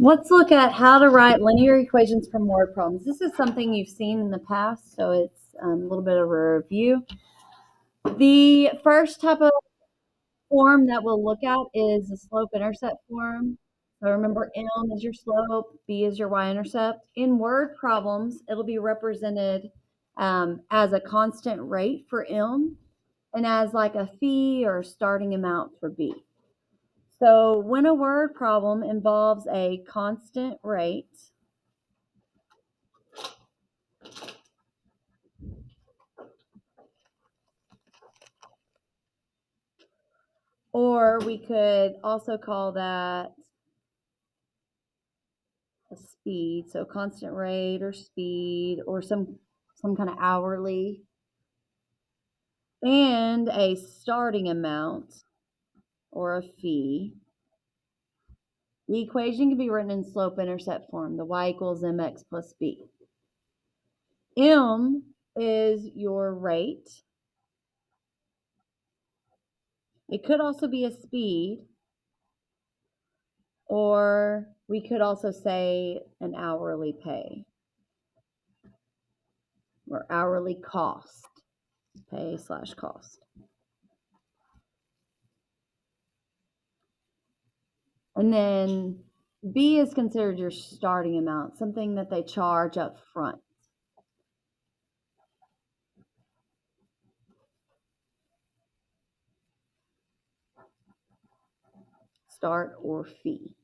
Let's look at how to write linear equations from word problems. This is something you've seen in the past, so it's a little bit of a review. The first type of form that we'll look at is the slope-intercept form. So remember, M is your slope, B is your y-intercept. In word problems, it'll be represented as a constant rate for M and as like a fee or starting amount for B. So when a word problem involves a constant rate, or we could also call that a speed, so constant rate or speed or some kind of hourly, and a starting amount or a fee. The equation can be written in slope-intercept form, the y equals mx plus b. M is your rate. It could also be a speed, or we could also say an hourly pay or hourly cost, pay/cost. And then B is considered your starting amount, something that they charge up front. Start or fee.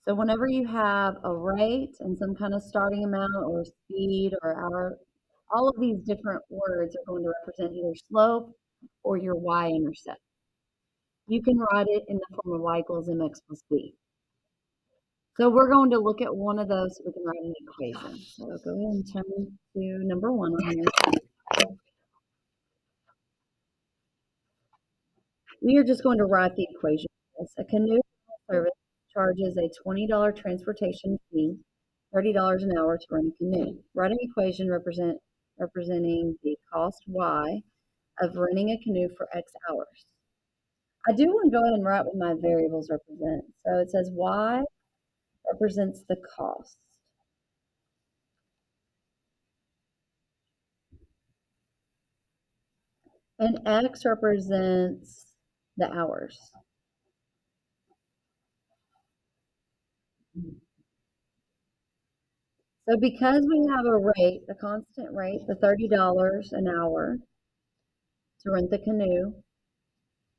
So whenever you have a rate and some kind of starting amount or speed or hour, all of these different words are going to represent either slope or your y-intercept. You can write it in the form of y equals mx plus b. So we're going to look at one of those so we can write an equation. So go ahead and turn to number 1 on here. We are just going to write the equation. A canoe service charges a $20 transportation fee, $30 an hour to rent a canoe. Write an equation representing the cost y of renting a canoe for X hours. I do want to go ahead and write what my variables represent. So it says y represents the cost. And X represents the hours. So because we have a rate, a constant rate, the $30 an hour to rent the canoe,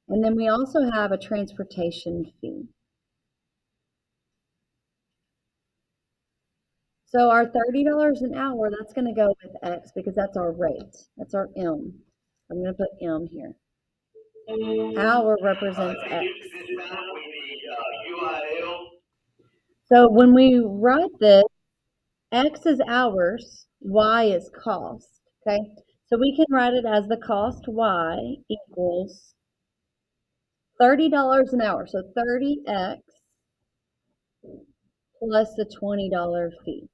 and then we also have a transportation fee. So our $30 an hour, that's going to go with X because that's our rate. That's our M. I'm going to put M here. Hour represents X. So when we write this, X is hours, Y is cost. Okay, so we can write it as the cost Y equals $30 an hour. So 30X plus the $20 fee.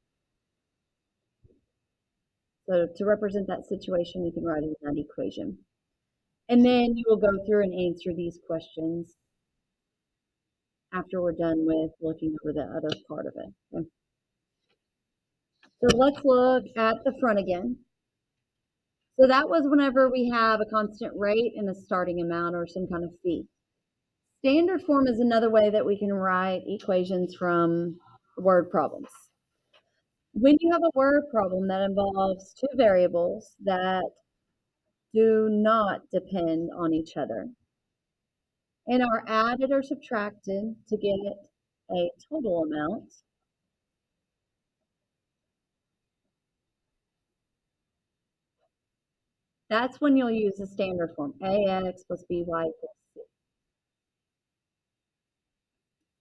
So to represent that situation, you can write it in that equation. And then you will go through and answer these questions after we're done with looking over the other part of it. Okay. So let's look at the front again. So that was whenever we have a constant rate and a starting amount or some kind of fee. Standard form is another way that we can write equations from word problems. When you have a word problem that involves two variables that do not depend on each other and are added or subtracted to get a total amount, that's when you'll use the standard form, ax plus by equals c.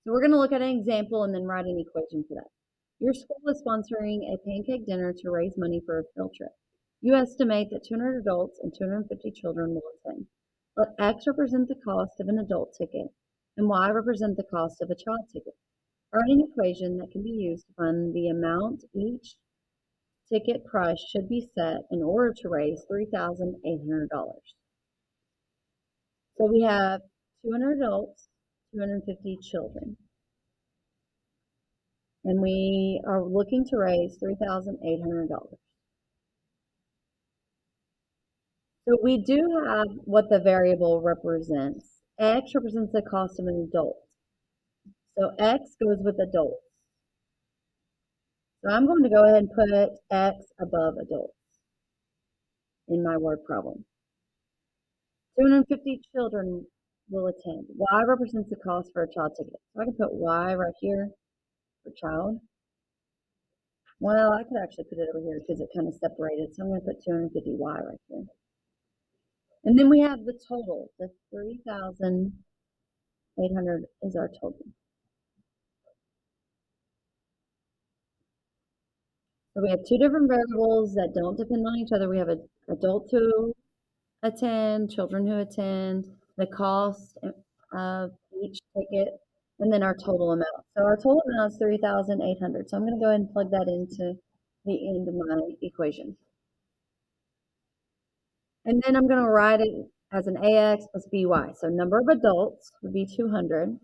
So we're going to look at an example and then write an equation for that. Your school is sponsoring a pancake dinner to raise money for a field trip. You estimate that 200 adults and 250 children will attend. Let X represent the cost of an adult ticket and Y represent the cost of a child ticket. Write an equation that can be used to find the amount each ticket price should be set in order to raise $3,800. So we have 200 adults, 250 children. And we are looking to raise $3,800. So we do have what the variable represents. X represents the cost of an adult. So X goes with adults. So I'm going to go ahead and put X above adults in my word problem. 250 children will attend. Y represents the cost for a child ticket. So I can put Y right here for child. Well, I could actually put it over here because it kind of separated. So I'm going to put 250Y right here. And then we have the total. The 3,800 is our total. So we have two different variables that don't depend on each other. We have adults who attend, children who attend, the cost of each ticket, and then our total amount. So our total amount is 3,800. So I'm going to go ahead and plug that into the end of my equation. And then I'm going to write it as an AX plus BY. So number of adults would be 200.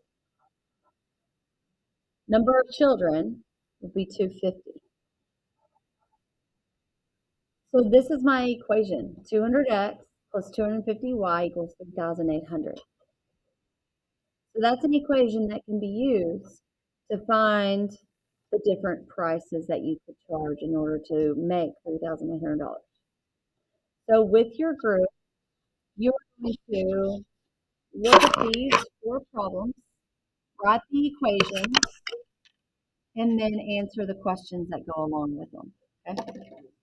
Number of children would be 250. So this is my equation. 200x plus 250y equals 3,800. So that's an equation that can be used to find the different prices that you could charge in order to make $3,800. So with your group, you're going to look at these four problems, write the equations, and then answer the questions that go along with them. Okay?